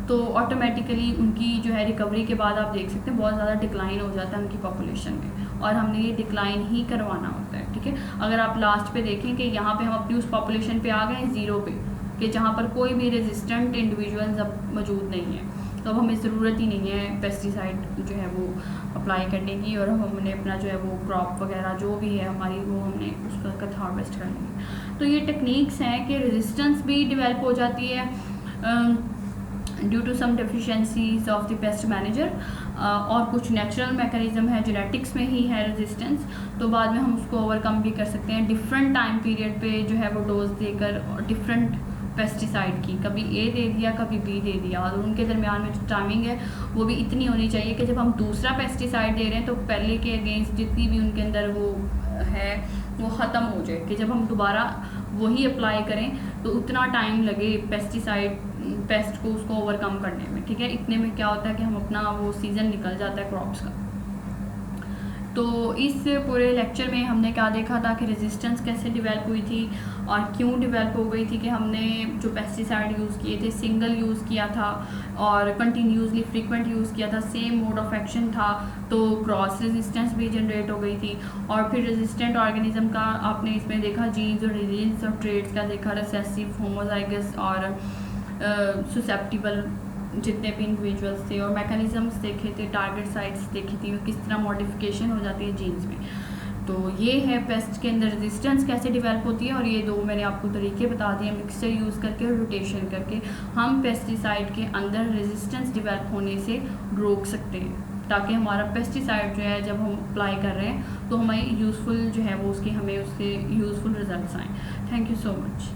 तो ऑटोमेटिकली उनकी जो है रिकवरी के बाद आप देख सकते हैं बहुत ज़्यादा डिक्लाइन हो जाता है उनकी पॉपुलेशन में, और हमने ये डिक्लाइन ही करवाना होता है। ठीक है, अगर आप लास्ट पे देखें कि यहाँ पे हम अपनी उस पॉपुलेशन पे आ गए 0 पे, कि जहाँ पर कोई भी रेजिस्टेंट इंडिविजुअल्स अब मौजूद नहीं है, तो अब हमें ज़रूरत ही नहीं है पेस्टिसाइड जो है वो अप्लाई करने की, और हमने अपना जो है वो क्रॉप वगैरह जो भी है हमारी, वो हमने उसका हार्वेस्ट करनी है। तो ये टेक्निक्स हैं कि रेजिस्टेंस भी डेवलप हो जाती है due to some deficiencies of the pest manager, और कुछ नेचुरल मैकेनिज्म है, जेनेटिक्स में ही है रेजिस्टेंस, तो बाद में हम उसको ओवरकम भी कर सकते हैं डिफरेंट टाइम पीरियड पे जो है वो डोज देकर, और डिफरेंट पेस्टिसाइड की, कभी ए दे दिया कभी बी दे दिया, और उनके दरमियान में जो टाइमिंग है वो भी इतनी होनी चाहिए कि जब हम दूसरा पेस्टिसाइड दे रहे हैं तो पहले के अगेंस्ट जितनी भी उनके अंदर वो है वो ख़त्म हो जाए, कि जब हम दोबारा वही अप्लाई करें तो उतना टाइम लगे पेस्टिसाइड पेस्ट को उसको ओवरकम करने में। ठीक है, इतने में क्या होता है कि हम अपना वो सीज़न निकल जाता है क्रॉप्स का। तो इस पूरे लेक्चर में हमने क्या देखा था कि रेजिस्टेंस कैसे डेवलप हुई थी और क्यों डेवलप हो गई थी, कि हमने जो पेस्टिसाइड यूज़ किए थे सिंगल यूज़ किया था और कंटिन्यूसली फ्रीक्वेंट यूज़ किया था, सेम मोड ऑफ एक्शन था, तो क्रॉस रेजिस्टेंस भी जनरेट हो गई थी। और फिर रेजिस्टेंट ऑर्गेनिज्म का आपने इसमें देखा जीन्स और रिलीज और ट्रेड्स का देखा, रिसेसिव, होमोजाइगस और सुसेप्टिबल जितने भी इंडिविजुअल्स थे, और मैकेनिज्म्स देखे थे, टारगेट साइट्स देखी थी, किस तरह मॉडिफिकेशन हो जाती है जीन्स में। तो ये है पेस्ट के अंदर रेजिस्टेंस कैसे डेवलप होती है, और ये दो मैंने आपको तरीके बता दिए, मिक्सचर यूज़ करके और रोटेशन करके हम पेस्टिसाइड के अंदर रेजिस्टेंस डेवलप होने से रोक सकते हैं, ताकि हमारा पेस्टिसाइड जो है जब हम अप्लाई कर रहे हैं तो हमें यूज़फुल जो है वो उसके हमें उसके यूज़फुल रिजल्ट्स आएँ। Thank you so much.